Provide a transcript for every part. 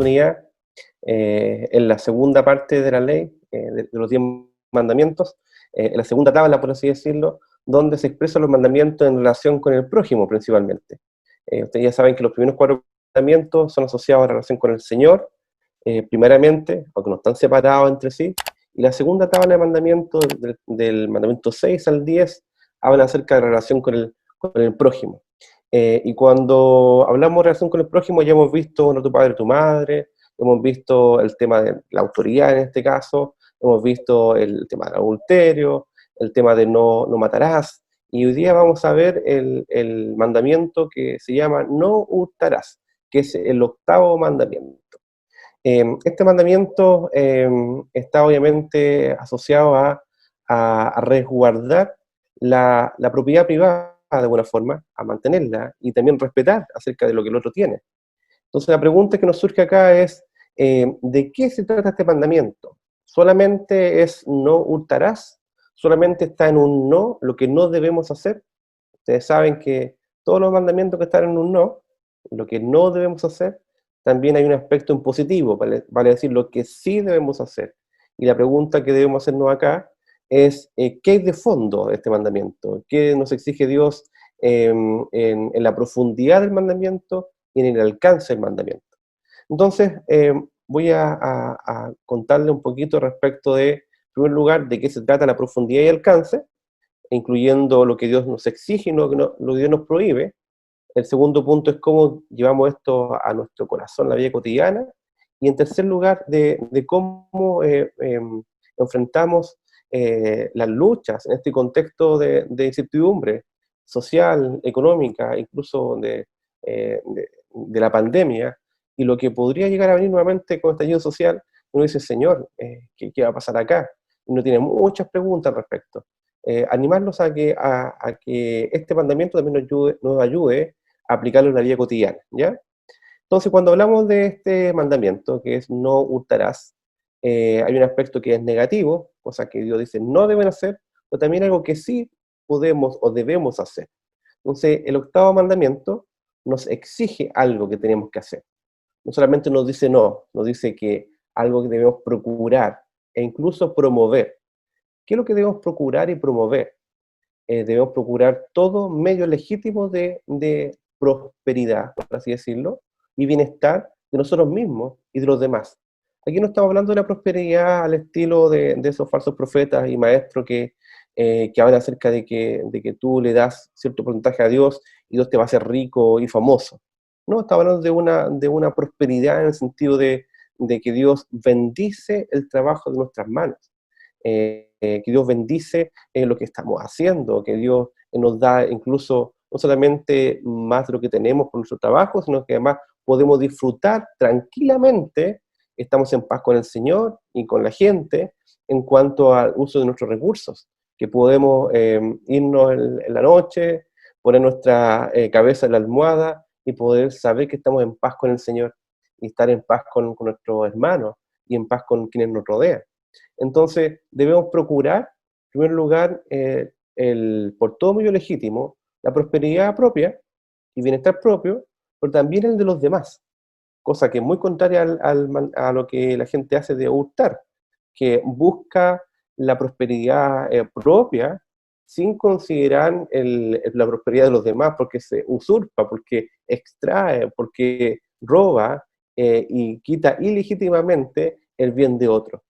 oportunidad, en la segunda parte de la ley, de los 10 mandamientos, en la segunda tabla, por así decirlo, donde se expresan los mandamientos en relación con el prójimo principalmente. Ustedes ya saben que los primeros 4 mandamientos son asociados a la relación con el Señor, primeramente, aunque no están separados entre sí, y la segunda tabla de mandamientos, del mandamiento 6 al 10, habla acerca de la relación con el prójimo. Y cuando hablamos de relación con el prójimo, ya hemos visto honra a tu padre y tu madre, hemos visto el tema de la autoridad en este caso, hemos visto el tema del adulterio, el tema de no matarás, y hoy día vamos a ver el mandamiento que se llama no hurtarás, que es el 8º mandamiento. Este mandamiento está obviamente asociado a resguardar la propiedad privada de alguna forma, a mantenerla y también respetar acerca de lo que el otro tiene. Entonces la pregunta que nos surge acá es, ¿de qué se trata este mandamiento? ¿Solamente es no hurtarás? ¿Solamente está en un no lo que no debemos hacer? Ustedes saben que todos los mandamientos que están en un no, lo que no debemos hacer, también hay un aspecto en positivo, vale decir lo que sí debemos hacer. Y la pregunta que debemos hacernos acá es, ¿qué hay de fondo de este mandamiento? ¿Qué nos exige Dios en la profundidad del mandamiento y en el alcance del mandamiento? Entonces, voy a contarle un poquito respecto de, en primer lugar, de qué se trata la profundidad y alcance, incluyendo lo que Dios nos exige y lo que Dios nos prohíbe. El segundo punto es cómo llevamos esto a nuestro corazón, la vida cotidiana. Y en tercer lugar, de cómo enfrentamos las luchas en este contexto de incertidumbre social, económica, incluso de la pandemia, y lo que podría llegar a venir nuevamente con el estallido social. Uno dice, Señor, ¿qué va a pasar acá? Y uno tiene muchas preguntas al respecto. Animarnos a que este mandamiento también nos ayude a aplicarlo en la vida cotidiana, ¿ya? Entonces, cuando hablamos de este mandamiento, que es no hurtarás, hay un aspecto que es negativo, cosa que Dios dice no deben hacer, pero también algo que sí podemos o debemos hacer. Entonces, el 8º mandamiento nos exige algo que tenemos que hacer. No solamente nos dice no, nos dice que algo que debemos procurar e incluso promover. ¿Qué es lo que debemos procurar y promover? Debemos procurar todo medio legítimo de prosperidad, por así decirlo, y bienestar de nosotros mismos y de los demás. Aquí no estamos hablando de la prosperidad al estilo de esos falsos profetas y maestros que hablan acerca de que tú le das cierto porcentaje a Dios y Dios te va a hacer rico y famoso. No, estamos hablando de una prosperidad en el sentido de que Dios bendice el trabajo de nuestras manos. Que Dios bendice lo que estamos haciendo, que Dios nos da incluso no solamente más de lo que tenemos por nuestro trabajo, sino que además podemos disfrutar tranquilamente, estamos en paz con el Señor y con la gente en cuanto al uso de nuestros recursos, que podemos irnos en la noche, poner nuestra cabeza en la almohada y poder saber que estamos en paz con el Señor y estar en paz con nuestros hermanos y en paz con quienes nos rodean. Entonces, debemos procurar, en primer lugar, por todo medio legítimo, la prosperidad propia y bienestar propio, pero también el de los demás, cosa que es muy contraria a lo que la gente hace de hurtar, que busca la prosperidad propia sin considerar la prosperidad de los demás, porque se usurpa, porque extrae, porque roba y quita ilegítimamente el bien de otro.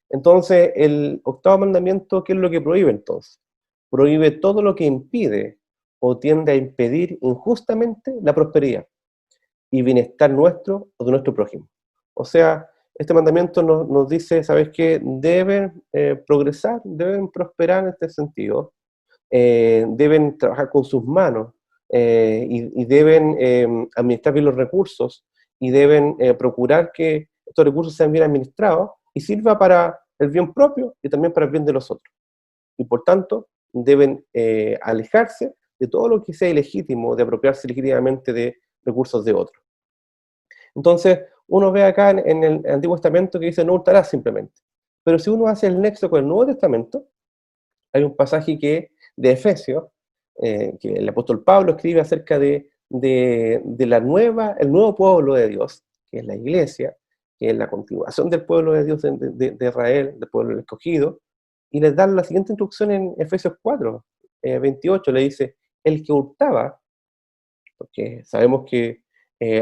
Entonces, el 8º mandamiento, ¿qué es lo que prohíbe entonces? Prohíbe todo lo que impide o tiende a impedir injustamente la prosperidad y bienestar nuestro o de nuestro prójimo. O sea, este mandamiento nos dice, ¿sabes qué? Deben progresar, deben prosperar en este sentido, deben trabajar con sus manos y deben administrar bien los recursos y deben procurar que estos recursos sean bien administrados y sirva para el bien propio y también para el bien de los otros. Y por tanto, deben alejarse de todo lo que sea ilegítimo, de apropiarse legítimamente de recursos de otros. Entonces, uno ve acá en el Antiguo Testamento que dice no hurtarás simplemente. Pero si uno hace el nexo con el Nuevo Testamento, hay un pasaje de Efesios, que el apóstol Pablo escribe acerca el nuevo pueblo de Dios, que es la iglesia, que es la continuación del pueblo de Dios de Israel, del pueblo escogido, y les da la siguiente instrucción en Efesios 4, 28, le dice, el que hurtaba, porque sabemos que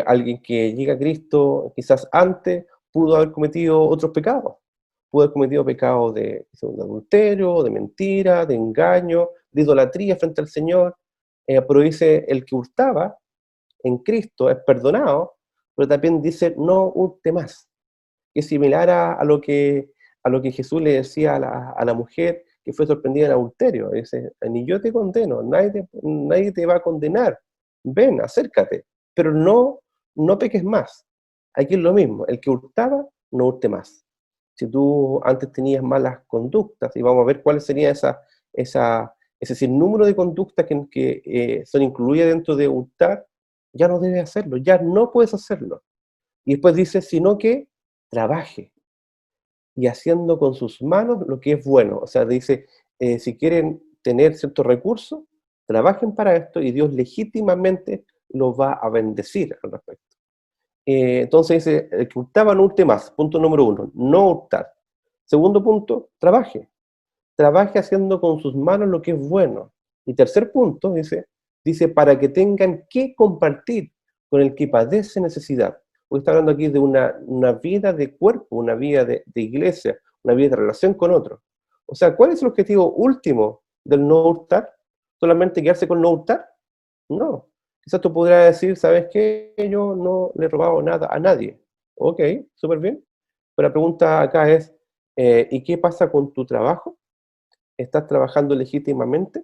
alguien que llega a Cristo quizás antes pudo haber cometido otros pecados, pudo haber cometido pecados de adulterio, de mentira, de engaño, de idolatría frente al Señor, pero dice, el que hurtaba en Cristo es perdonado, pero también dice, no hurte más, que es similar a lo que Jesús le decía a la mujer que fue sorprendida en adulterio. Dice, ni yo te condeno, nadie te va a condenar, ven, acércate, pero no peques más. Aquí es lo mismo, el que hurtaba, no hurte más. Si tú antes tenías malas conductas, y vamos a ver cuáles serían ese sinnúmero de conductas que son incluidas dentro de hurtar, ya no debes hacerlo, ya no puedes hacerlo. Y después dice, sino que trabaje, y haciendo con sus manos lo que es bueno. O sea, dice, si quieren tener ciertos recursos, trabajen para esto y Dios legítimamente los va a bendecir al respecto. Entonces dice, el que hurtaba no hurte más, punto número 1, no hurtar. Segundo punto, trabaje haciendo con sus manos lo que es bueno. Y tercer punto, dice para que tengan que compartir con el que padece necesidad. Porque está hablando aquí de una vida de cuerpo, una vida de iglesia, una vida de relación con otros. O sea, ¿cuál es el objetivo último del no hurtar? ¿Solamente quedarse con no hurtar? No. Quizás tú podrás decir, ¿sabes qué? Yo no le he robado nada a nadie. Ok, súper bien. Pero la pregunta acá es, ¿y qué pasa con tu trabajo? ¿Estás trabajando legítimamente?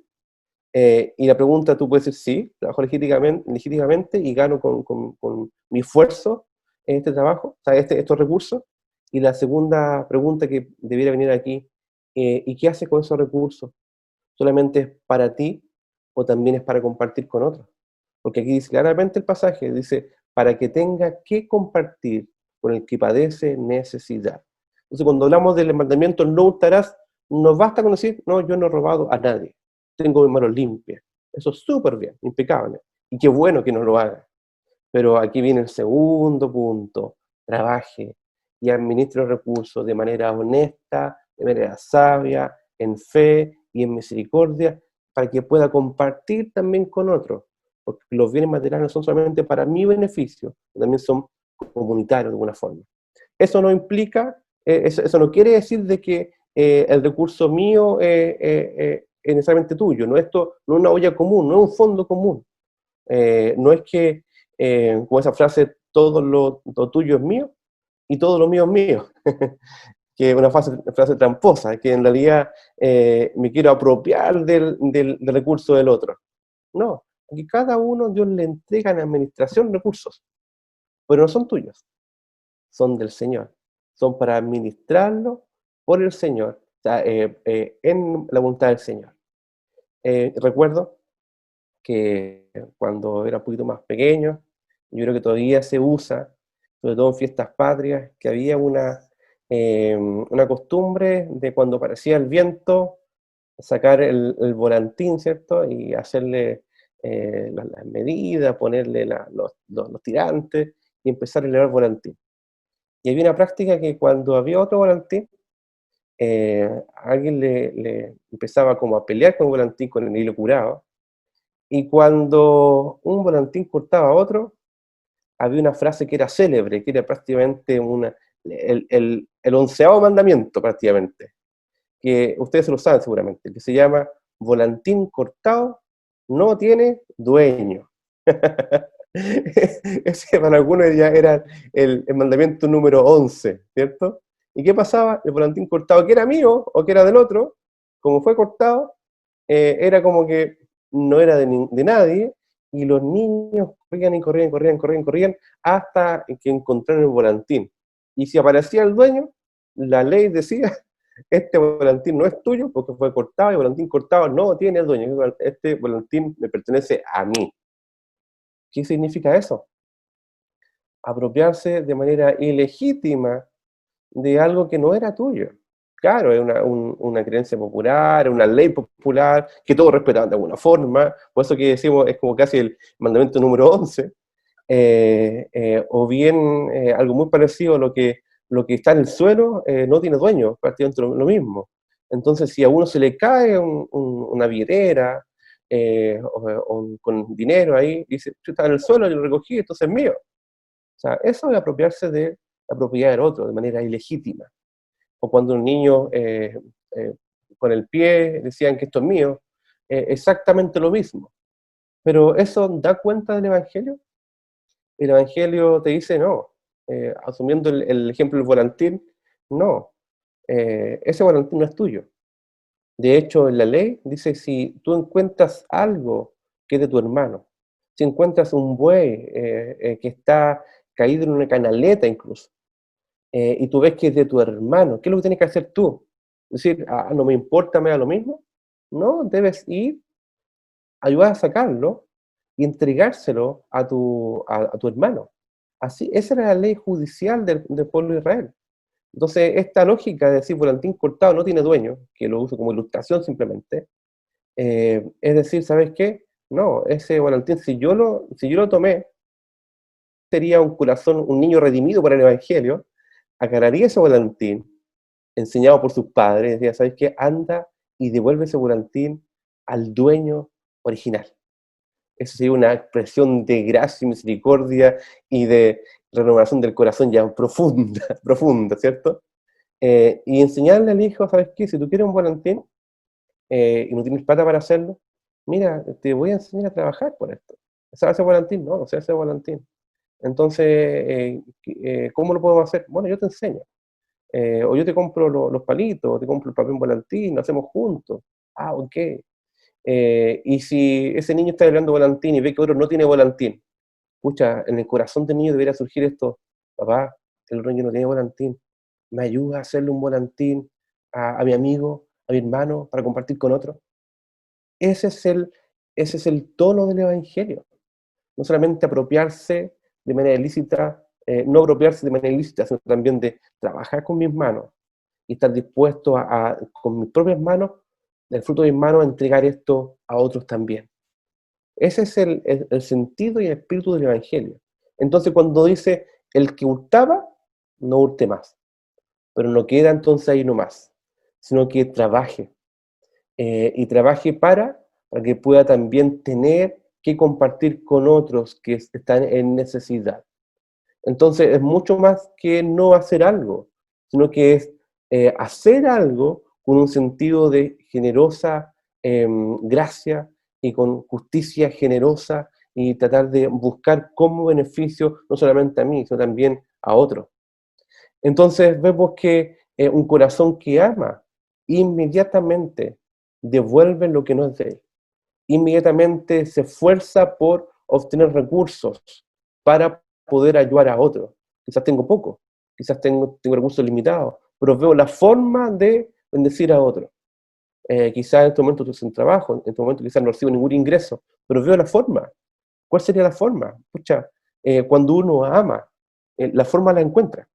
Y la pregunta, tú puedes decir, sí, trabajo legítimamente y gano con mi esfuerzo en este trabajo, o sea, estos recursos. Y la segunda pregunta que debiera venir aquí, ¿y qué haces con esos recursos? ¿Solamente es para ti o también es para compartir con otros? Porque aquí dice claramente el pasaje, dice, para que tenga que compartir con el que padece necesidad. Entonces, cuando hablamos del mandamiento no hurtarás, no basta con decir, no, yo no he robado a nadie, tengo mis manos limpias. Eso es súper bien, impecable. Y qué bueno que no lo haga. Pero aquí viene el segundo punto, trabaje y administre los recursos de manera honesta, de manera sabia, en fe y en misericordia, para que pueda compartir también con otros. Porque los bienes materiales no son solamente para mi beneficio, también son comunitarios de alguna forma. Eso no implica, eso no quiere decir de que el recurso mío es necesariamente tuyo, no, esto no es una olla común, no es un fondo común. No es que, como esa frase, todo lo tuyo es mío y todo lo mío es mío, que es una frase tramposa, que en realidad me quiero apropiar del recurso del otro. No, aquí cada uno Dios le entrega en administración recursos, pero no son tuyos, son del Señor, son para administrarlo por el Señor, o sea, en la voluntad del Señor. Recuerdo que cuando era un poquito más pequeño, yo creo que todavía se usa, sobre todo en fiestas patrias, que había una costumbre de cuando aparecía el viento, sacar el volantín, ¿cierto? Y hacerle las medidas, ponerle los tirantes y empezar a elevar el volantín. Y había una práctica que cuando había otro volantín, alguien le empezaba como a pelear con el volantín con el hilo curado, y cuando un volantín cortaba a otro, había una frase que era célebre, que era prácticamente el onceavo mandamiento, prácticamente, que ustedes se lo saben seguramente, que se llama volantín cortado no tiene dueño. Ese para algunos ya era el mandamiento número 11, ¿cierto? ¿Y qué pasaba? El volantín cortado, que era mío o que era del otro, como fue cortado, era como que no era de nadie, y los niños corrían y corrían, corrían, corrían, corrían, hasta que encontraron el volantín. Y si aparecía el dueño, la ley decía, este volantín no es tuyo porque fue cortado, y el volantín cortado no tiene el dueño, este volantín me pertenece a mí. ¿Qué significa eso? Apropiarse de manera ilegítima de algo que no era tuyo. Claro, es una creencia popular, una ley popular, que todos respetaban de alguna forma, por eso que decimos, es como casi el mandamiento número 11, o bien algo muy parecido a lo que está en el suelo no tiene dueño, prácticamente lo mismo. Entonces, si a uno se le cae una billetera con dinero ahí, dice, está en el suelo, yo lo recogí, entonces es mío. O sea, eso es apropiarse de la propiedad del otro de manera ilegítima. O cuando un niño eh, con el pie decían que esto es mío, exactamente lo mismo. Pero ¿eso da cuenta del Evangelio? El Evangelio te dice no. Asumiendo el ejemplo del volantín, no. Ese volantín no es tuyo. De hecho, en la ley dice, si tú encuentras algo que es de tu hermano, si encuentras un buey que está caído en una canaleta incluso, y tú ves que es de tu hermano, ¿qué es lo que tienes que hacer tú? Decir, ah, no me importa, me da lo mismo. No, debes ir, ayudar a sacarlo y entregárselo a tu hermano. Así, esa era la ley judicial del pueblo de Israel. Entonces, esta lógica de decir volantín cortado no tiene dueño, que lo uso como ilustración simplemente, es decir, ¿sabes qué? No, ese volantín, si yo lo tomé, sería un corazón, un niño redimido por el Evangelio, agarraría ese volantín, enseñado por sus padres, decía, ¿sabes qué? Anda y devuelve ese volantín al dueño original. Eso sería una expresión de gracia y misericordia y de renovación del corazón ya profunda, profunda, ¿cierto? Y enseñarle al hijo, ¿sabes qué? Si tú quieres un volantín y no tienes plata para hacerlo, mira, te voy a enseñar a trabajar por esto. ¿Se hace volantín? No, no se hace volantín. Entonces, ¿cómo lo podemos hacer? Bueno, yo te enseño. O yo te compro los palitos, o te compro el papel volantín, lo hacemos juntos. Ah, ok. Y si ese niño está hablando volantín y ve que otro no tiene volantín, pucha, en el corazón del niño debería surgir esto, papá, el otro niño no tiene volantín, ¿me ayuda a hacerle un volantín a mi amigo, a mi hermano, para compartir con otro? Ese es ese es el tono del Evangelio. No solamente apropiarse de manera ilícita, no apropiarse de manera ilícita, sino también de trabajar con mis manos y estar dispuesto con mis propias manos, el fruto de mis manos, a entregar esto a otros también. Ese es el sentido y el espíritu del Evangelio. Entonces, cuando dice, el que hurtaba, no hurte más, pero no queda entonces ahí nomás, sino que trabaje, y trabaje para que pueda también tener que compartir con otros que están en necesidad. Entonces, es mucho más que no hacer algo, sino que es hacer algo con un sentido de generosa gracia y con justicia generosa y tratar de buscar como beneficio no solamente a mí, sino también a otros. Entonces vemos que un corazón que ama inmediatamente devuelve lo que no es de él. Inmediatamente se esfuerza por obtener recursos para poder ayudar a otros. Quizás tengo poco, quizás tengo recursos limitados, pero veo la forma de bendecir a otros. Quizás en este momento estoy sin trabajo, en este momento quizás no recibo ningún ingreso, pero veo la forma. ¿Cuál sería la forma? Pucha, cuando uno ama, la forma la encuentra.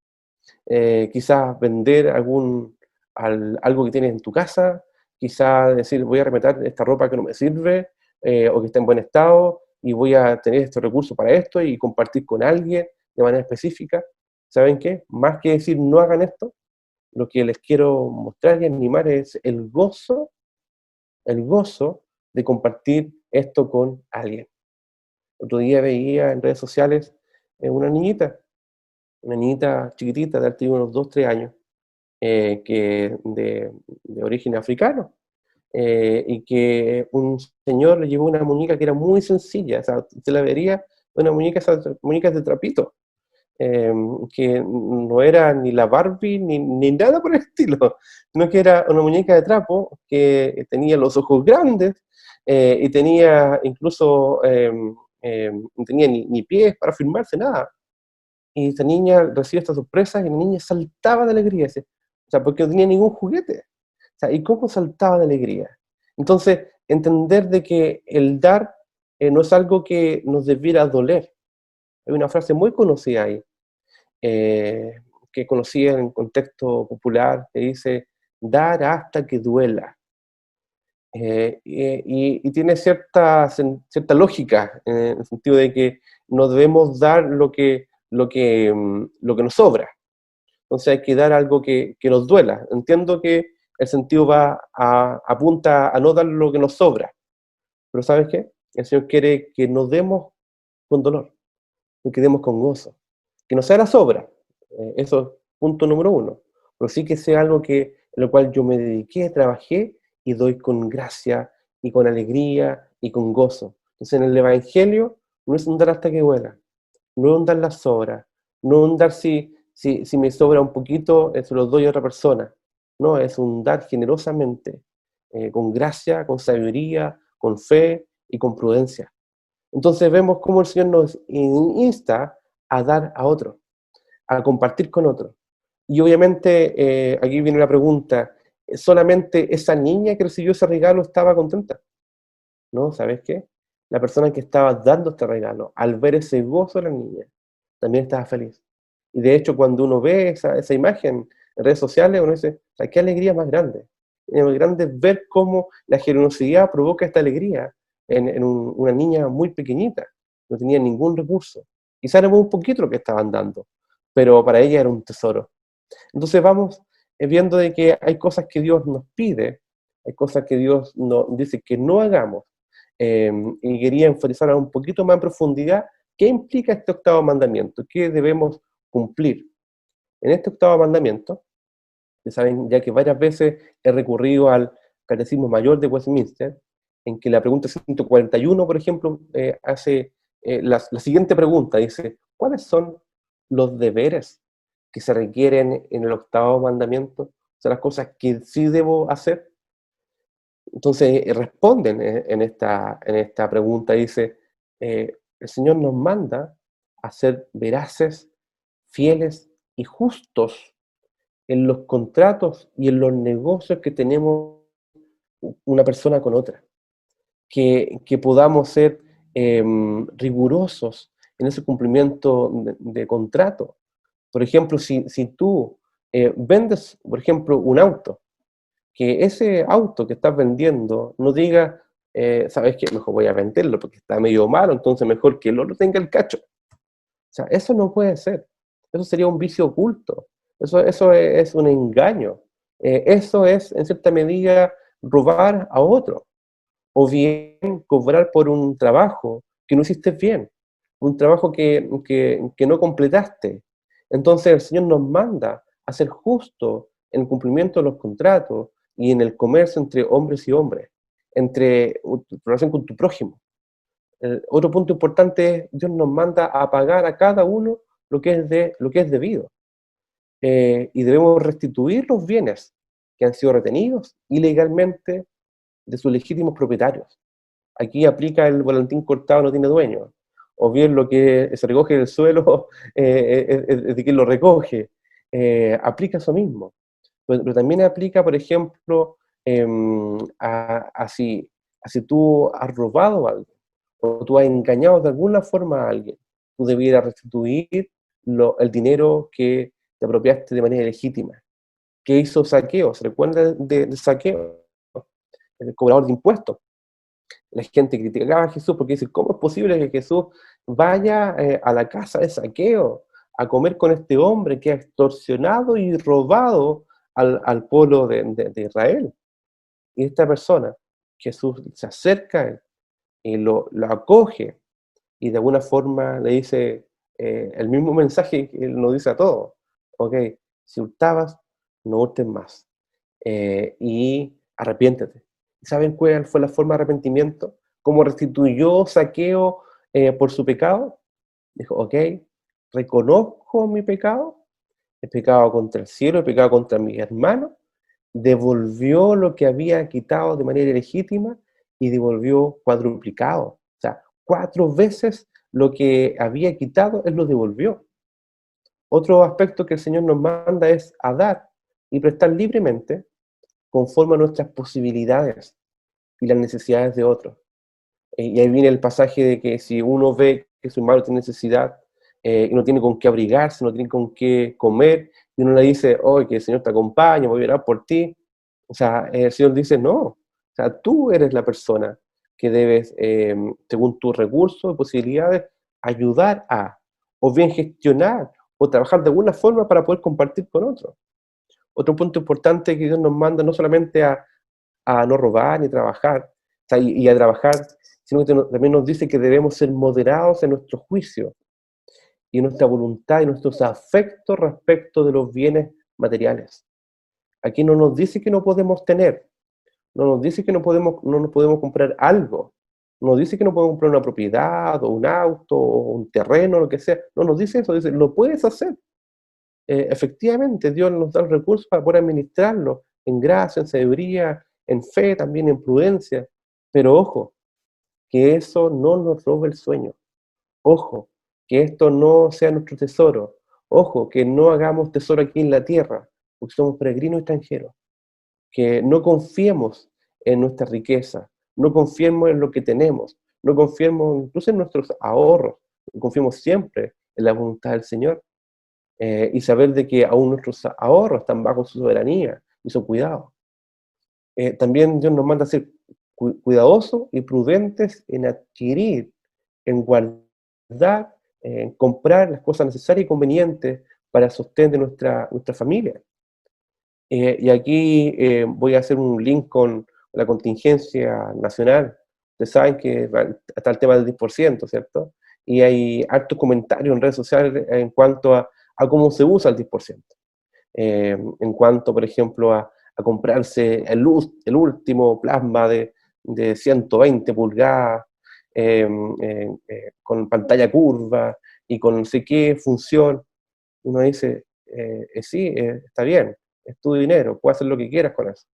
Quizás vender algo que tienes en tu casa, quizás decir voy a remeter esta ropa que no me sirve o que está en buen estado y voy a tener este recurso para esto y compartir con alguien de manera específica. ¿Saben qué? Más que decir no hagan esto, lo que les quiero mostrar y animar es el gozo de compartir esto con alguien. Otro día veía en redes sociales una niñita chiquitita de unos 2 3 años, que de origen africano, y que un señor le llevó una muñeca que era muy sencilla, o sea, se la vería una muñeca, esas muñecas de trapito, eh, que no era ni la Barbie ni nada por el estilo, sino que era una muñeca de trapo que tenía los ojos grandes y tenía incluso, no tenía ni pies para firmarse, nada. Y esta niña recibe esta sorpresa y la niña saltaba de alegría, o sea, porque no tenía ningún juguete. O sea, ¿y cómo saltaba de alegría? Entonces, entender de que el dar no es algo que nos debiera doler. Hay una frase muy conocida ahí, eh, que conocí en contexto popular, que dice, dar hasta que duela. Y tiene cierta lógica, en el sentido de que no debemos dar lo que nos sobra. Entonces hay que dar algo que nos duela. Entiendo que el sentido apunta a no dar lo que nos sobra, pero ¿sabes qué? El Señor quiere que nos demos con dolor, que demos con gozo, que no sea la sobra. Eso es punto número uno. Pero sí que sea algo en lo cual yo me dediqué, trabajé y doy con gracia y con alegría y con gozo. Entonces en el Evangelio no es un dar hasta que huela, no es un dar la sobra, no es un dar si me sobra un poquito, se lo doy a otra persona. No, es un dar generosamente, con gracia, con sabiduría, con fe y con prudencia. Entonces vemos cómo el Señor nos insta a dar a otro, a compartir con otro. Y obviamente aquí viene la pregunta, ¿solamente esa niña que recibió ese regalo estaba contenta? No, ¿sabes qué? La persona que estaba dando este regalo, al ver ese gozo de la niña, también estaba feliz. Y de hecho, cuando uno ve esa imagen en redes sociales, uno dice, ¿qué alegría más grande? Es más grande ver cómo la generosidad provoca esta alegría en una niña muy pequeñita, no tenía ningún recurso. Quizá era muy poquito lo que estaban dando, pero para ella era un tesoro. Entonces vamos viendo de que hay cosas que Dios nos pide, hay cosas que Dios nos dice que no hagamos, y quería enfatizar un poquito más en profundidad qué implica este octavo mandamiento, qué debemos cumplir. En este octavo mandamiento, ya saben, ya que varias veces he recurrido al Catecismo Mayor de Westminster, en que la pregunta 141, por ejemplo, hace la siguiente pregunta, dice, ¿cuáles son los deberes que se requieren en el octavo mandamiento? O sea, las cosas que sí debo hacer. Entonces responden en esta pregunta, dice, el Señor nos manda a ser veraces, fieles y justos en los contratos y en los negocios que tenemos una persona con otra, que podamos ser rigurosos en ese cumplimiento de contrato. Por ejemplo, si tú vendes, por ejemplo, un auto, que ese auto que estás vendiendo no diga, ¿sabes qué? Mejor voy a venderlo porque está medio malo, entonces mejor que el otro tenga el cacho. O sea, eso no puede ser. Eso sería un vicio oculto. Eso es un engaño. Eso es, en cierta medida, robar a otro. O bien cobrar por un trabajo que no hiciste bien. Un trabajo que no completaste. Entonces el Señor nos manda a ser justos en el cumplimiento de los contratos y en el comercio entre hombres y hombres, entre tu relación con tu prójimo. Otro punto importante es, Dios nos manda a pagar a cada uno lo que es debido. Y debemos restituir los bienes que han sido retenidos ilegalmente de sus legítimos propietarios. Aquí aplica el volantín cortado no tiene dueño, o bien lo que se recoge del suelo es de quien lo recoge. Aplica eso mismo. Pero también aplica, por ejemplo, a si tú has robado algo, o tú has engañado de alguna forma a alguien, tú debieras restituir el dinero que te apropiaste de manera legítima. ¿Qué hizo Saqueo? ¿Se recuerda de Saqueo? El cobrador de impuestos. La gente criticaba a Jesús porque dice, ¿cómo es posible que Jesús vaya a la casa de Saqueo a comer con este hombre que ha extorsionado y robado al pueblo de Israel? Y esta persona, Jesús se acerca a él y lo acoge y de alguna forma le dice el mismo mensaje que él nos dice a todos. Ok, si hurtabas, no hurtes más. Y arrepiéntete. ¿Saben cuál fue la forma de arrepentimiento? ¿Cómo restituyó Saqueo por su pecado? Dijo, ok, reconozco mi pecado, he pecado contra el cielo, he pecado contra mis hermanos, devolvió lo que había quitado de manera ilegítima y devolvió cuadruplicado. O sea, 4 veces lo que había quitado, él lo devolvió. Otro aspecto que el Señor nos manda es a dar y prestar libremente conforme a nuestras posibilidades y las necesidades de otros. Y ahí viene el pasaje de que si uno ve que su hermano tiene necesidad y no tiene con qué abrigarse, no tiene con qué comer, y uno le dice, oh, que el Señor te acompañe, voy a orar por ti. O sea, el Señor dice, no, sea, tú eres la persona que debes, según tus recursos y posibilidades, ayudar a, o bien gestionar, o trabajar de alguna forma para poder compartir con otros. Otro punto importante que Dios nos manda no solamente a no robar ni trabajar, o sea, y a trabajar, sino que también nos dice que debemos ser moderados en nuestro juicio y nuestra voluntad y nuestros afectos respecto de los bienes materiales. Aquí no nos dice que no podemos tener, no nos dice que no nos podemos comprar algo, no nos dice que no podemos comprar una propiedad o un auto o un terreno, lo que sea, no nos dice eso, dice, lo puedes hacer. Efectivamente, Dios nos da los recursos para poder administrarlo en gracia, en sabiduría, en fe, también en prudencia, pero ojo, que eso no nos robe el sueño. Ojo, que esto no sea nuestro tesoro. Ojo, que no hagamos tesoro aquí en la tierra, porque somos peregrinos extranjeros. Que no confiemos en nuestra riqueza, no confiemos en lo que tenemos, no confiemos incluso en nuestros ahorros, confiemos siempre en la voluntad del Señor, y saber de que aún nuestros ahorros están bajo su soberanía y su cuidado. También Dios nos manda a ser cuidadosos y prudentes en adquirir, en guardar, en comprar las cosas necesarias y convenientes para el sostén de nuestra familia. Y aquí voy a hacer un link con la contingencia nacional. Ustedes saben que está el tema del 10%, ¿cierto? Y hay hartos comentarios en redes sociales en cuanto a cómo se usa el 10%. En cuanto, por ejemplo, a comprarse el último plasma de 120 pulgadas, con pantalla curva y con no sé qué función. Uno dice, sí, está bien, es tu dinero, puedes hacer lo que quieras con eso.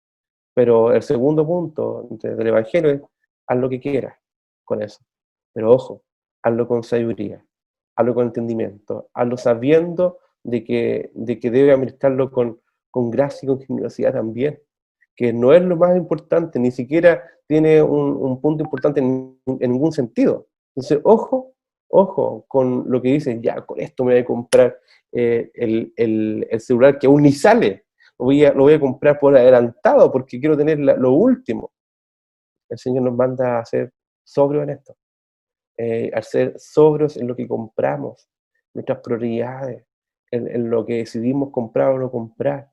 Pero el segundo punto del Evangelio es, haz lo que quieras con eso. Pero ojo, hazlo con sabiduría, hazlo con entendimiento, hazlo sabiendo de que debe administrarlo con gracia y con generosidad también, que no es lo más importante, ni siquiera tiene un punto importante en ningún sentido. Entonces, ojo con lo que dicen, ya, con esto me voy a comprar el celular que aún ni sale, lo voy a comprar por adelantado porque quiero tener lo último. El Señor nos manda a ser sobrios en esto, a ser sobrios en lo que compramos, nuestras prioridades, en lo que decidimos comprar o no comprar.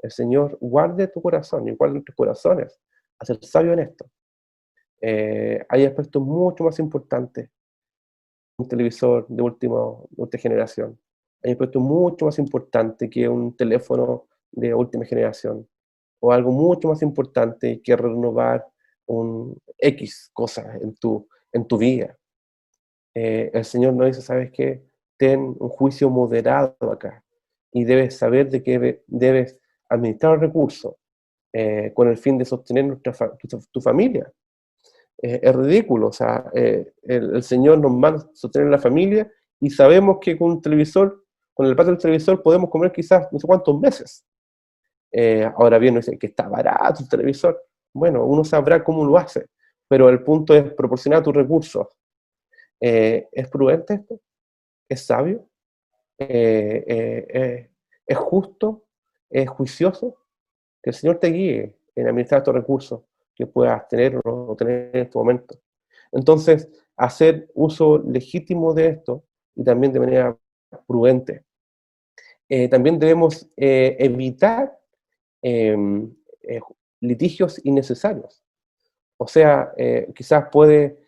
El Señor guarde tu corazón y guarde nuestros corazones a ser sabios en esto. Hay aspectos mucho más importantes. Un televisor de última generación. Hay aspectos mucho más importantes que un teléfono de última generación. O algo mucho más importante que renovar un X cosas en tu vida. El Señor nos dice, ¿sabes qué? Ten un juicio moderado acá. Y debes saber de que debes administrar los recursos con el fin de sostener tu familia. Es ridículo, o sea, el Señor nos manda a sostener la familia y sabemos que con un televisor, con el plato del televisor podemos comer quizás no sé cuántos meses. Ahora bien, no dice que está barato el televisor. Bueno, uno sabrá cómo lo hace, pero el punto es proporcionar tus recursos. ¿Es prudente esto? ¿Es sabio? ¿Es justo? ¿Es juicioso? Que el Señor te guíe en administrar estos recursos que puedas tener o no tener en este momento. Entonces, hacer uso legítimo de esto y también de manera prudente. También debemos evitar eh, eh, litigios innecesarios. O sea, quizás puede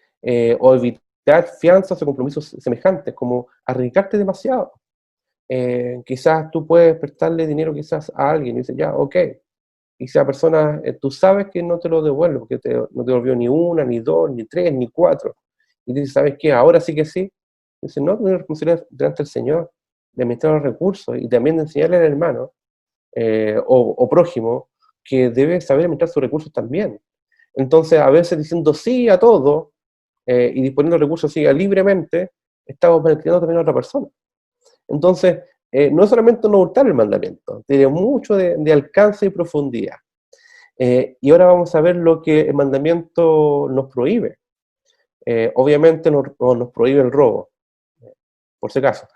o evitar fianzas o compromisos semejantes, como arriesgarte demasiado. Quizás tú puedes prestarle dinero quizás a alguien y dices, ya, ok, y si la persona, tú sabes que no te lo devuelve, porque no te devolvió ni una, ni dos, ni tres, ni cuatro, y dices, ¿sabes qué? Ahora sí que sí. Dice, no, tienes responsabilidad delante del Señor, de administrar los recursos y también de enseñarle al hermano o prójimo que debe saber administrar sus recursos también. Entonces, a veces diciendo sí a todo y disponiendo recursos así libremente, estamos beneficiando también a otra persona. Entonces, no solamente no hurtar el mandamiento, tiene mucho de alcance y profundidad. Y ahora vamos a ver lo que el mandamiento nos prohíbe. Obviamente nos prohíbe el robo, por si acaso,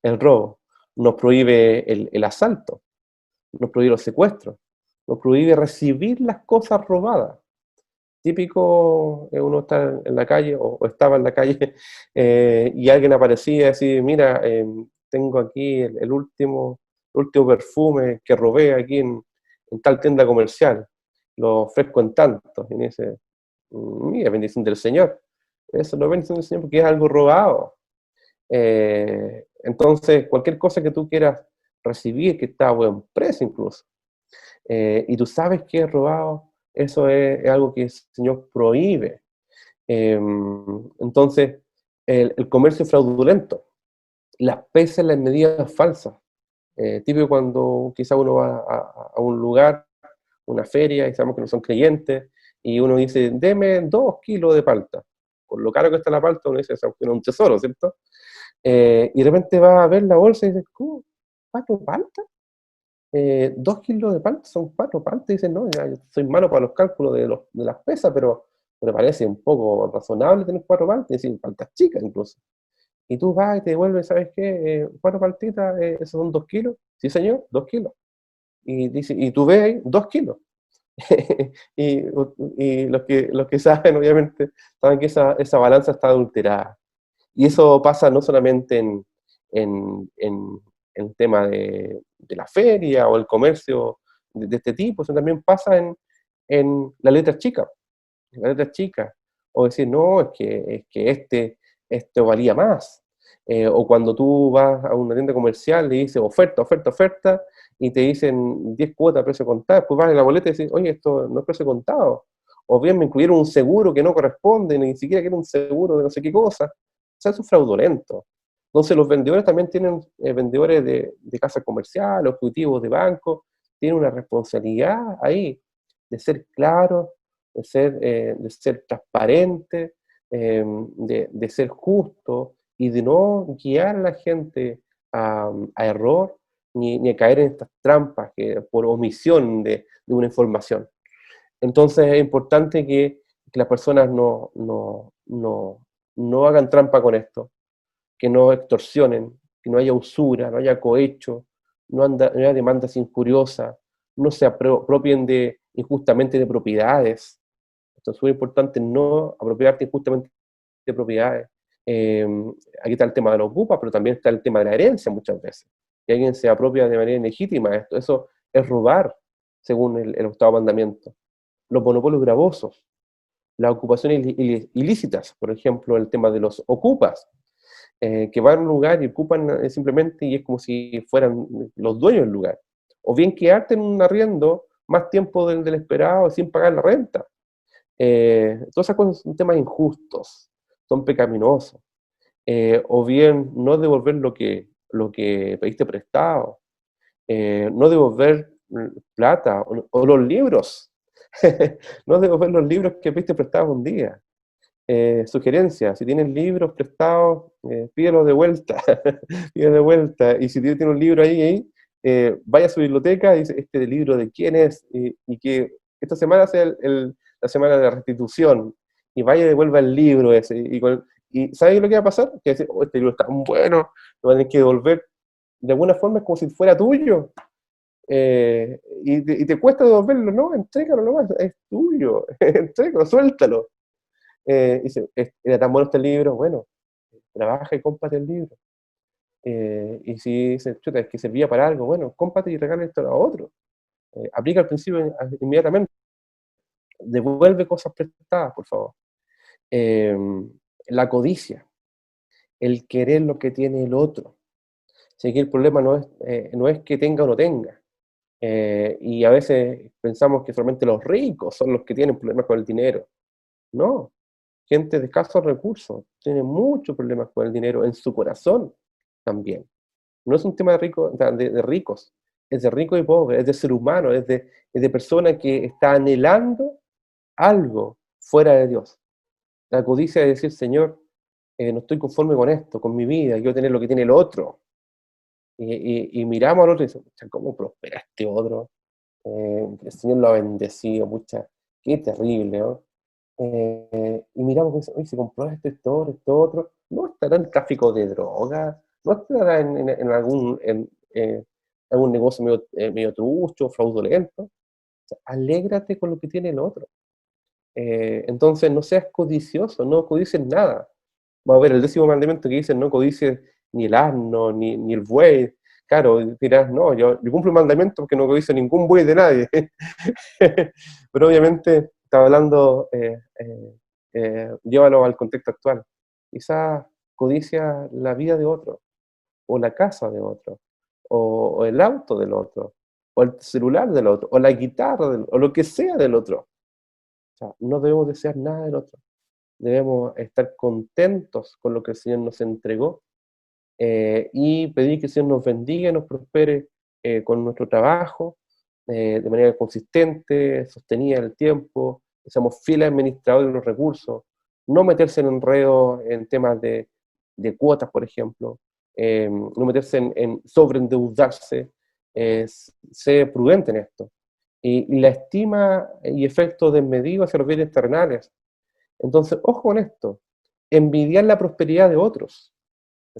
el robo. Nos prohíbe el asalto, nos prohíbe los secuestros, nos prohíbe recibir las cosas robadas. Típico, uno está en la calle o estaba en la calle y alguien aparecía así, mira, tengo aquí el último perfume que robé aquí en tal tienda comercial, lo ofrezco en tanto. Y me dice, mira, bendición del Señor. Eso no es bendición del Señor porque es algo robado. Entonces, cualquier cosa que tú quieras recibir, que está a buen precio incluso, y tú sabes que es robado, eso es algo que el Señor prohíbe. Entonces, el comercio fraudulento, las pesas, las medidas falsas. Típico cuando quizá uno va a un lugar, una feria, y sabemos que no son creyentes, y uno dice, deme 2 kilos de palta. Por lo caro que está la palta, uno dice, es un tesoro, ¿cierto? Y de repente va a ver la bolsa y dice, ¿cómo? ¿4 paltas? 2 kilos de palta son 4 paltas. Y dicen, no, ya, yo soy malo para los cálculos de las pesas, pero me parece un poco razonable tener 4 paltas, es decir, paltas chicas incluso. Y tú vas y te devuelves, ¿sabes qué? 4 paltitas, esos son 2 kilos. Sí, señor, 2 kilos. Y, dice, y tú ves ahí 2 kilos. y, y los que saben, obviamente, saben que esa balanza está adulterada. Y eso pasa no solamente en el tema de la feria o el comercio de este tipo, sino también pasa en las letras chicas. En las letras chicas. O decir, no, es que este valía más. O cuando tú vas a una tienda comercial y dices oferta, oferta, oferta, y te dicen 10 cuotas a precio contado, pues vas en la boleta y dices, oye, esto no es precio contado. O bien me incluyeron un seguro que no corresponde, ni siquiera quiero un seguro de no sé qué cosa. O sea, eso es fraudulento. Entonces los vendedores también tienen, vendedores de casas comerciales, ejecutivos de bancos, tienen una responsabilidad ahí de ser claros, de ser transparente, de ser justo y de no guiar a la gente a error ni a caer en estas trampas por omisión de una información. Entonces es importante que las personas no hagan trampa con esto, que no extorsionen, que no haya usura, no haya cohecho, no haya demandas injuriosas, no se apropien injustamente de propiedades. Esto es muy importante, no apropiarte injustamente de propiedades. Eh, Aquí está el tema de los bupas, pero también está el tema de la herencia muchas veces. Que alguien se apropia de manera ilegítima esto, eso es robar, según el octavo mandamiento. Los monopolios gravosos, las ocupaciones ilícitas, por ejemplo, el tema de los ocupas, que van a un lugar y ocupan simplemente y es como si fueran los dueños del lugar. O bien quedarte en un arriendo más tiempo del esperado sin pagar la renta. Todas esas cosas son temas injustos, son pecaminosos. O bien no devolver lo que pediste prestado, no devolver plata o los libros, no devolver los libros que pediste prestados un día. Sugerencia, si tienes libros prestados, pídelos de vuelta, pídelos de vuelta, y si tiene un libro ahí, vaya a su biblioteca y dice, ¿este libro de quién es? Y que esta semana sea la semana de la restitución, y vaya y devuelva el libro ese, y ¿sabes lo que va a pasar? Que dice, oh, este libro está muy bueno, lo van a tener que devolver, de alguna forma es como si fuera tuyo, y te cuesta devolverlo, no, entrégalo nomás, es tuyo, entrégalo, suéltalo. Dice, era tan bueno este libro, bueno, trabaja y cómprate el libro. Y si dice, chuta, es que servía para algo, bueno, cómprate y regala esto a otro. Aplica al principio inmediatamente. Devuelve cosas prestadas, por favor. Eh, la codicia, el querer lo que tiene el otro. Así que el problema no es que tenga o no tenga. Y a veces pensamos que solamente los ricos son los que tienen problemas con el dinero. No, gente de escasos recursos tiene muchos problemas con el dinero en su corazón también. No es un tema de ricos, es de rico y pobre, es de ser humano, es de persona que está anhelando algo fuera de Dios. La codicia de decir, Señor, no estoy conforme con esto, con mi vida, quiero tener lo que tiene el otro. Y miramos al otro y decimos, ¿cómo prospera este otro? El Señor lo ha bendecido, pucha, qué terrible, ¿no? Y miramos y decimos, oye, se compró esto, otro, ¿no estará en tráfico de drogas? ¿No estará en algún negocio medio trucho, fraudulento? O sea, alégrate con lo que tiene el otro. Entonces no seas codicioso, no codicies nada. Vamos a ver el 10.º mandamiento que dice: no codicies ni el asno, ni el buey. Claro, dirás, no, yo cumplo el mandamiento porque no codicio ningún buey de nadie. Pero obviamente estaba hablando, llévalo al contexto actual. Quizás codicia la vida de otro, o la casa de otro, o el auto del otro, o el celular del otro, o la guitarra o lo que sea del otro. O sea, no debemos desear nada del otro. Debemos estar contentos con lo que el Señor nos entregó, y pedir que el Señor nos bendiga y nos prospere con nuestro trabajo, de manera consistente, sostenida en el tiempo, que seamos fieles administradores de los recursos, no meterse en enredos en temas de cuotas, por ejemplo, no meterse en sobreendeudarse, ser prudente en esto. Y la estima y efectos desmedidos hacia los bienes terrenales. Entonces, ojo con esto, envidiar la prosperidad de otros.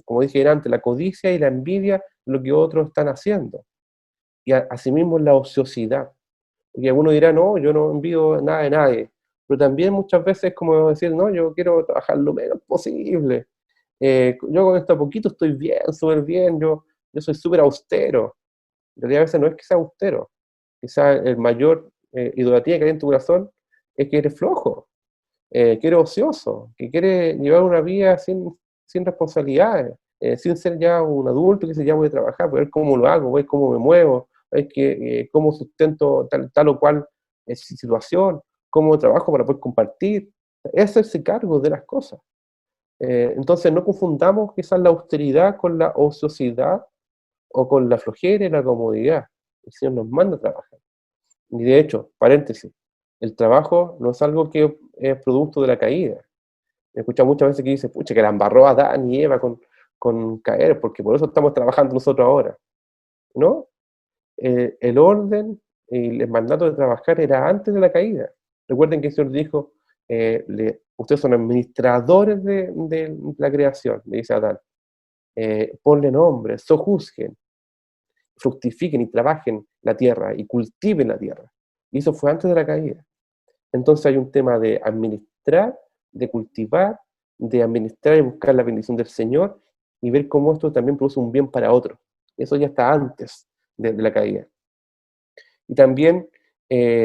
Como dije antes, la codicia y la envidia de lo que otros están haciendo. Y asimismo la ociosidad. Porque alguno dirá, no, yo no envidio nada de nadie. Pero también muchas veces es como decir, no, yo quiero trabajar lo menos posible. Yo con esto a poquito estoy bien, súper bien, yo soy súper austero. En realidad a veces no es que sea austero. Quizás el mayor idolatría que hay en tu corazón es que eres flojo, que eres ocioso, que quieres llevar una vida sin responsabilidades, sin ser ya un adulto que dice, ya voy a trabajar, voy a ver cómo lo hago, voy a ver cómo me muevo, es que cómo sustento tal o cual situación, cómo trabajo para poder compartir. Es hacerse cargo de las cosas. Entonces no confundamos quizás la austeridad con la ociosidad o con la flojera y la comodidad. El Señor nos manda a trabajar. Y de hecho, paréntesis, el trabajo no es algo que es producto de la caída. He escuchado muchas veces que dice, pucha, que la embarró a Adán y Eva con caer, porque por eso estamos trabajando nosotros ahora. ¿No? El orden y el mandato de trabajar era antes de la caída. Recuerden que el Señor dijo, ustedes son administradores de la creación, le dice a Adán. Ponle nombre, sojuzguen, fructifiquen y trabajen la tierra y cultiven la tierra. Y eso fue antes de la caída. Entonces hay un tema de administrar, de cultivar, de administrar y buscar la bendición del Señor y ver cómo esto también produce un bien para otros. Eso ya está antes de la caída. Y también,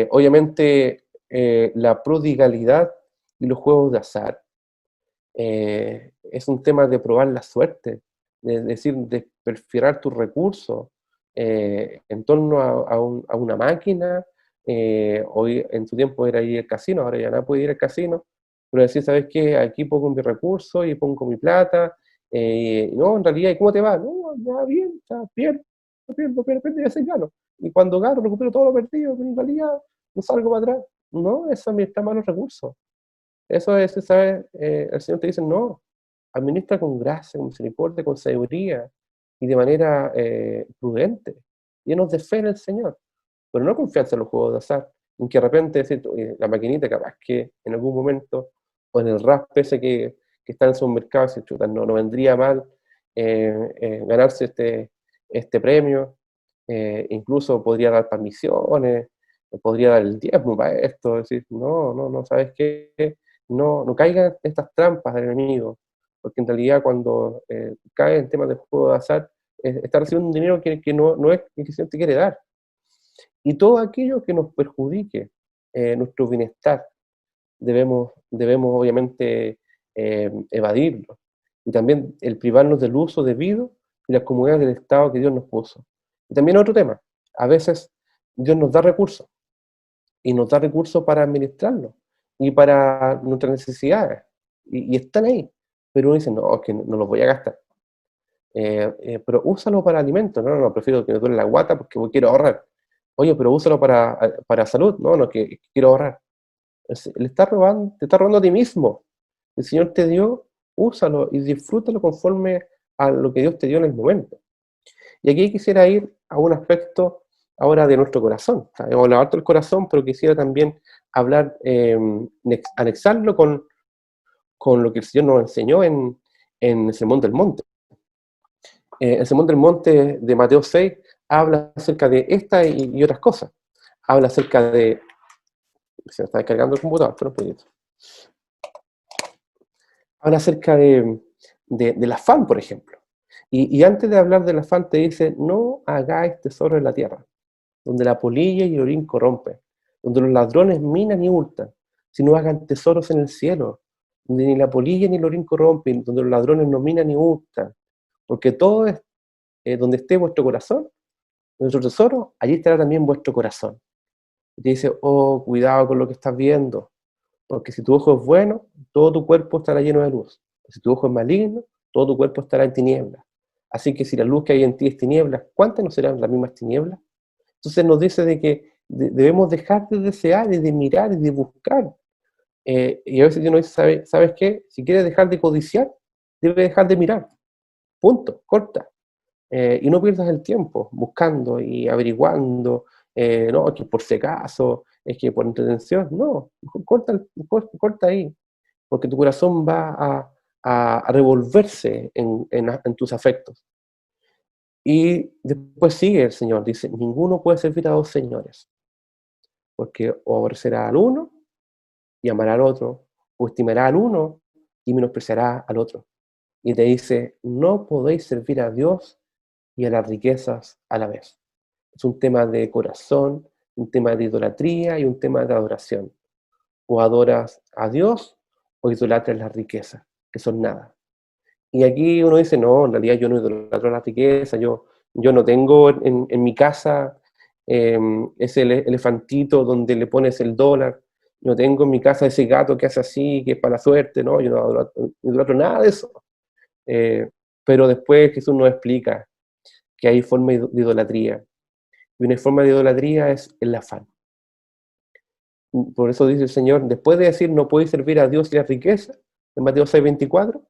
obviamente, la prodigalidad y los juegos de azar. Es un tema de probar la suerte, es decir, de perfilar tus recursos en torno a una máquina. Hoy en su tiempo era ir al casino, ahora ya nada puede ir al casino, pero decir, ¿sabes qué? Aquí pongo mi recurso y pongo mi plata. No, en realidad, ¿y cómo te va? No, ya bien, ya pierdo, pierdo y a veces gano. Y cuando gano, recupero todo lo perdido, pero en realidad no salgo para atrás. No, eso me está malos recursos. Eso es, ¿sabes? El Señor te dice, no, administra con gracia, con misericordia, con sabiduría y de manera prudente. Llenos de fe en el Señor, pero no confianza en los juegos de azar, en que de repente decir, la maquinita capaz que en algún momento, o en el RAP ese que está en su mercado, si chuta, no vendría mal ganarse este premio, incluso podría dar permisiones, podría dar el diezmo para esto, decir, no, ¿sabes qué? No caigan en estas trampas del enemigo, porque en realidad cuando cae en temas de juego de azar, está recibiendo un dinero que no es el que se te quiere dar. Y todo aquello que nos perjudique nuestro bienestar, debemos obviamente evadirlo. Y también el privarnos del uso debido y las comunidades del Estado que Dios nos puso. Y también otro tema, a veces Dios nos da recursos, y nos da recursos para administrarlos y para nuestras necesidades. Y están ahí, pero uno dice, no, es que no los voy a gastar. Pero úsalo para alimentos, no, prefiero que me duele la guata porque quiero ahorrar. Oye, pero úsalo para salud, no, que quiero ahorrar. Te está robando a ti mismo. El Señor te dio, úsalo y disfrútalo conforme a lo que Dios te dio en el momento. Y aquí quisiera ir a un aspecto ahora de nuestro corazón. Hemos hablado harto del corazón, pero quisiera también hablar, anexarlo con lo que el Señor nos enseñó en el Sermón del Monte. El Sermón del Monte de Mateo 6 habla acerca de esta y otras cosas. Habla acerca de Se me está descargando el computador, pero un poquito. Habla acerca del afán, por ejemplo. Y antes de hablar del afán te dice, no hagáis tesoro en la tierra, donde la polilla y el orín corrompen, donde los ladrones minan y hurtan, sino hagan tesoros en el cielo, donde ni la polilla ni el orín corrompen, donde los ladrones no minan ni hurtan, porque todo es donde esté vuestro corazón, nuestro tesoro, allí estará también vuestro corazón. Y te dice, oh, cuidado con lo que estás viendo, porque si tu ojo es bueno, todo tu cuerpo estará lleno de luz. Si tu ojo es maligno, todo tu cuerpo estará en tinieblas. Así que si la luz que hay en ti es tinieblas, ¿cuántas no serán las mismas tinieblas? Entonces nos dice de que debemos dejar de desear y de mirar y de buscar. Y a veces uno dice, ¿sabes qué? Si quieres dejar de codiciar, debes dejar de mirar. Punto, corta. Y no pierdas el tiempo buscando y averiguando, no, es que por si acaso, es que por entretención, no, corta ahí, porque tu corazón va a revolverse en tus afectos. Y después sigue el Señor, dice, ninguno puede servir a dos señores, porque o aborrecerá al uno y amará al otro, o estimará al uno y menospreciará al otro. Y te dice, no podéis servir a Dios y a las riquezas a la vez. Es un tema de corazón, un tema de idolatría y un tema de adoración. O adoras a Dios o idolatras las riquezas, que son nada. Y aquí uno dice, no, en realidad yo no idolatro la riqueza, yo no tengo en mi casa ese elefantito donde le pones el dólar, no tengo en mi casa ese gato que hace así, que es para la suerte, no, yo no idolatro nada de eso. Eh, pero después Jesús nos explica que hay forma de idolatría. Y una forma de idolatría es el afán. Por eso dice el Señor, después de decir no podéis servir a Dios y la riqueza, en Mateo 6:24,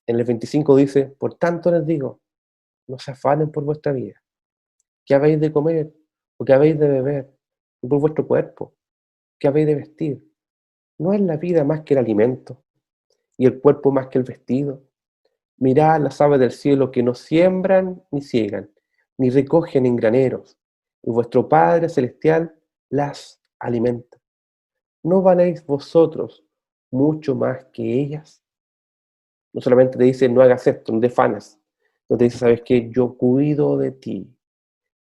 en el 25 dice, por tanto les digo, no se afanen por vuestra vida, qué habéis de comer, o qué habéis de beber, y por vuestro cuerpo, qué habéis de vestir. ¿No es la vida más que el alimento, y el cuerpo más que el vestido? Mirad las aves del cielo que no siembran ni ciegan, ni recogen en graneros, y vuestro Padre Celestial las alimenta. ¿No valéis vosotros mucho más que ellas? No solamente te dice, no hagas esto, no te fanes. No te dice, ¿sabes qué? Yo cuido de ti.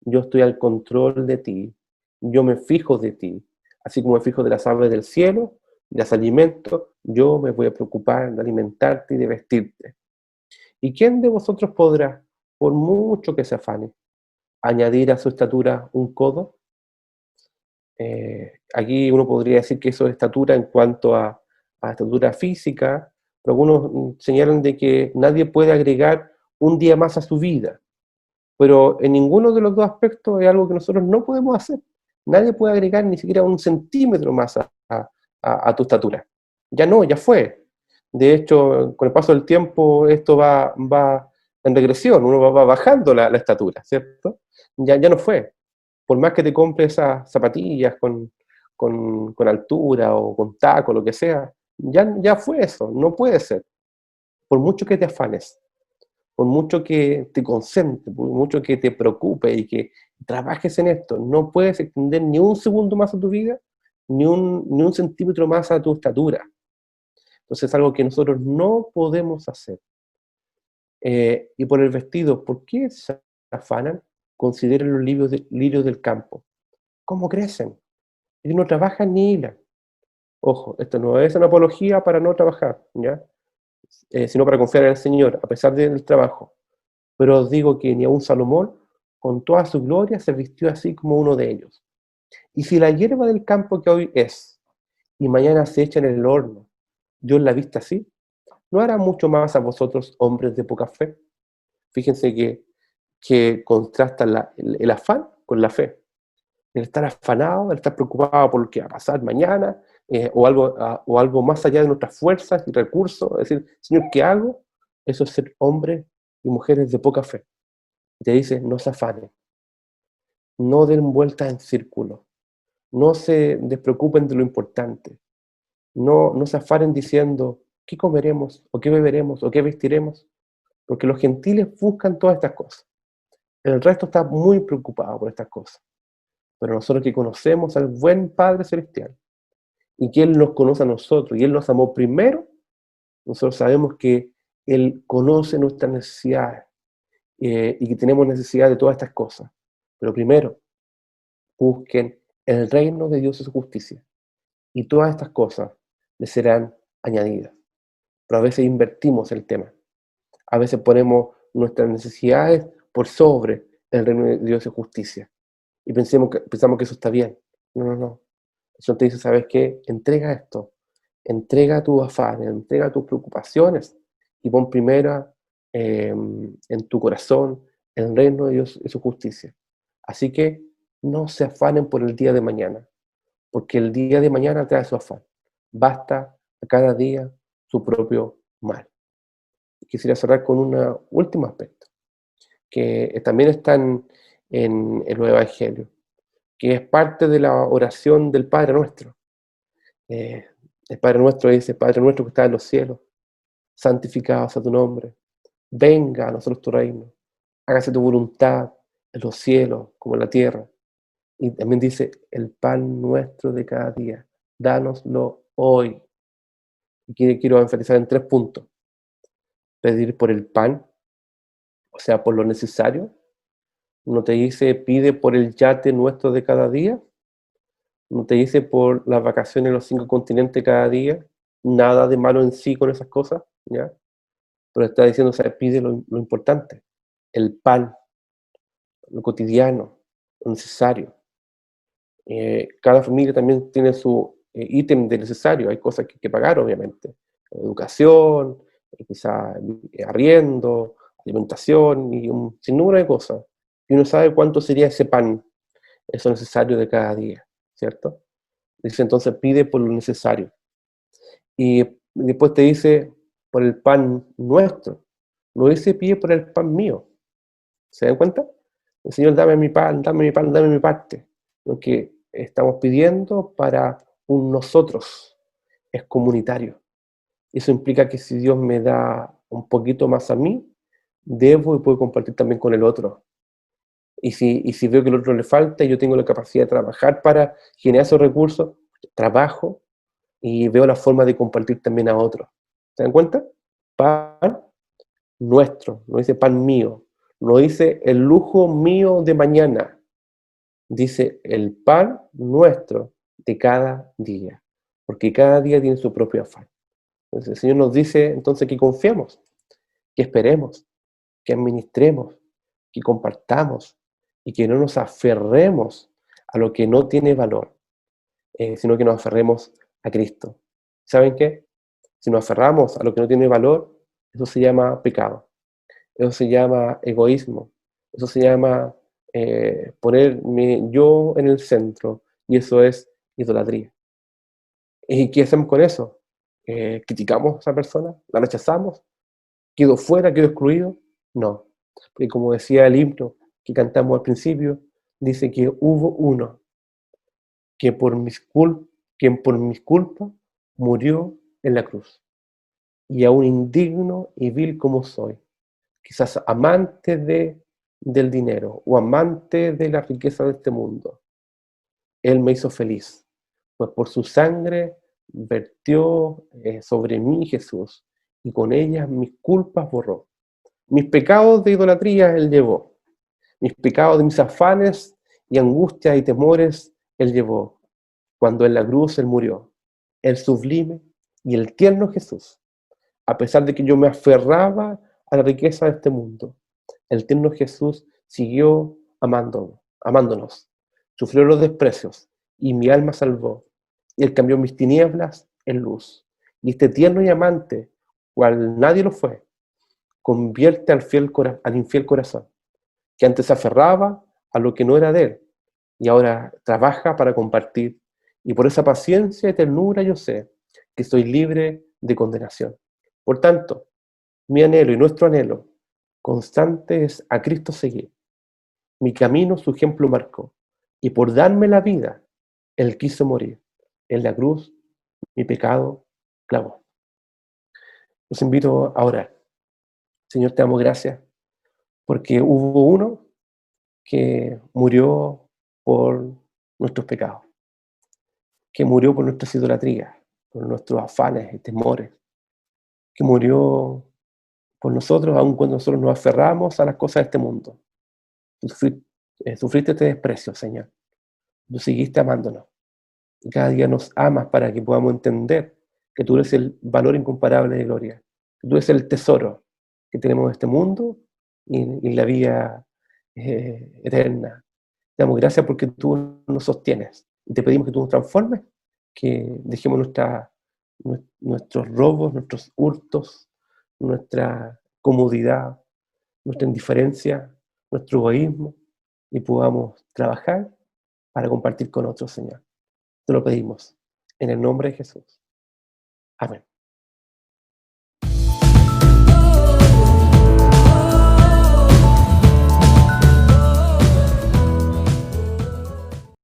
Yo estoy al control de ti. Yo me fijo de ti. Así como me fijo de las aves del cielo, y las alimento, yo me voy a preocupar de alimentarte y de vestirte. ¿Y quién de vosotros podrá, por mucho que se afane, añadir a su estatura un codo? Aquí uno podría decir que eso es estatura en cuanto a estatura física, pero algunos señalan de que nadie puede agregar un día más a su vida, pero en ninguno de los dos aspectos es algo que nosotros no podemos hacer. Nadie puede agregar ni siquiera un centímetro más a tu estatura. Ya no, ya fue. De hecho, con el paso del tiempo esto va en regresión, uno va bajando la estatura, ¿cierto? Ya no fue. Por más que te compres esas zapatillas con altura o con taco, lo que sea, ya fue eso, no puede ser. Por mucho que te afanes, por mucho que te concentres, por mucho que te preocupes y que trabajes en esto, no puedes extender ni un segundo más a tu vida, ni un centímetro más a tu estatura. Entonces es algo que nosotros no podemos hacer. Y por el vestido, ¿por qué se afanan? Consideren los lirios del campo. ¿Cómo crecen? Ellos no trabajan ni hilan. Ojo, esto no es una apología para no trabajar, ¿ya? Sino para confiar en el Señor, a pesar del trabajo. Pero os digo que ni aun Salomón, con toda su gloria, se vistió así como uno de ellos. Y si la hierba del campo que hoy es, y mañana se echa en el horno, Dios la viste así, ¿no hará mucho más a vosotros, hombres de poca fe? Fíjense que contrasta el afán con la fe. El estar afanado, el estar preocupado por lo que va a pasar mañana, o algo más allá de nuestras fuerzas y recursos, es decir, Señor, ¿qué hago? Eso es ser hombres y mujeres de poca fe. Y te dice, no se afanen, no den vueltas en círculo, no se despreocupen de lo importante, no se afanen diciendo, ¿qué comeremos? ¿O qué beberemos? ¿O qué vestiremos? Porque los gentiles buscan todas estas cosas. El resto está muy preocupado por estas cosas. Pero nosotros que conocemos al buen Padre Celestial, y que Él nos conoce a nosotros, y Él nos amó primero, nosotros sabemos que Él conoce nuestras necesidades, y que tenemos necesidad de todas estas cosas. Pero primero, busquen el reino de Dios y su justicia, y todas estas cosas les serán añadidas. Pero a veces invertimos el tema. A veces ponemos nuestras necesidades por sobre el reino de Dios y su justicia. Y pensamos que eso está bien. No, no, no. Eso te dice, ¿sabes qué? Entrega esto. Entrega tu afán, entrega tus preocupaciones y pon primero en tu corazón el reino de Dios y su justicia. Así que no se afanen por el día de mañana, porque el día de mañana trae su afán. Basta a cada día su propio mal. Quisiera cerrar con un último aspecto, que también está en los evangelios, que es parte de la oración del Padre Nuestro. Eh, el Padre Nuestro dice, Padre Nuestro que está en los cielos, santificado sea tu nombre, venga a nosotros tu reino, hágase tu voluntad en los cielos como en la tierra. Y también dice, el pan nuestro de cada día, dánoslo hoy. Y quiero enfatizar en 3 puntos. Pedir por el pan, o sea, por lo necesario. No te dice, pide por el yate nuestro de cada día. No te dice por las vacaciones en los 5 continentes cada día. Nada de malo en sí con esas cosas, ¿ya? Pero está diciendo, o sea, pide lo importante, el pan, lo cotidiano, lo necesario. Cada familia también tiene su ítem de necesario, hay cosas que pagar, obviamente. Educación, quizá arriendo, alimentación y un sinnúmero de cosas. Y uno sabe cuánto sería ese pan, eso necesario de cada día, ¿cierto? Dice entonces pide por lo necesario. Y después te dice por el pan nuestro. No dice pide por el pan mío. ¿Se dan cuenta? El Señor, dame mi pan, dame mi pan, dame mi parte. Lo que estamos pidiendo para un nosotros es comunitario. Eso implica que si Dios me da un poquito más a mí, debo y puedo compartir también con el otro. Y si veo que al otro le falta y yo tengo la capacidad de trabajar para generar esos recursos, trabajo y veo la forma de compartir también a otros. ¿Se dan cuenta? Pan nuestro, no dice pan mío, no dice el lujo mío de mañana, dice el pan nuestro de cada día, porque cada día tiene su propio afán. Entonces el Señor nos dice entonces que confiemos, que esperemos, que administremos, que compartamos y que no nos aferremos a lo que no tiene valor, sino que nos aferremos a Cristo. ¿Saben qué? Si nos aferramos a lo que no tiene valor, eso se llama pecado. Eso se llama egoísmo, eso se llama ponerme yo en el centro, y eso es idolatría. ¿Y qué hacemos con eso? ¿Criticamos a esa persona? ¿La rechazamos? ¿Quedo fuera? ¿Quedo excluido? No, porque como decía el himno que cantamos al principio, dice que hubo uno que quien por mis culpas murió en la cruz, y aún indigno y vil como soy, quizás amante del dinero o amante de la riqueza de este mundo, Él me hizo feliz, pues por su sangre vertió sobre mí Jesús, y con ellas mis culpas borró. Mis pecados de idolatría Él llevó, mis pecados de mis afanes y angustias y temores Él llevó, cuando en la cruz Él murió, el sublime y el tierno Jesús, a pesar de que yo me aferraba a la riqueza de este mundo. El tierno Jesús siguió amándonos, sufrió los desprecios y mi alma salvó. Y Él cambió mis tinieblas en luz. Y este tierno y amante, cual nadie lo fue, convierte al infiel corazón, que antes se aferraba a lo que no era de Él, y ahora trabaja para compartir. Y por esa paciencia y ternura yo sé que estoy libre de condenación. Por tanto, mi anhelo y nuestro anhelo constante es a Cristo seguir. Mi camino su ejemplo marcó, y por darme la vida, Él quiso morir. En la cruz, mi pecado clavó. Los invito a orar. Señor, te damos gracias, porque hubo uno que murió por nuestros pecados. que murió por nuestras idolatrías, por nuestros afanes y temores, que murió por nosotros aun cuando nosotros nos aferramos a las cosas de este mundo. Tú sufriste este desprecio, Señor. Tú seguiste amándonos. Y cada día nos amas para que podamos entender que tú eres el valor incomparable de gloria. Que tú eres el tesoro que tenemos en este mundo y la vida eterna. Te damos gracias porque tú nos sostienes. Y te pedimos que tú nos transformes, que dejemos nuestros robos, nuestros hurtos, nuestra comodidad, nuestra indiferencia, nuestro egoísmo, y podamos trabajar para compartir con otros, Señor. Te lo pedimos en el nombre de Jesús. Amén.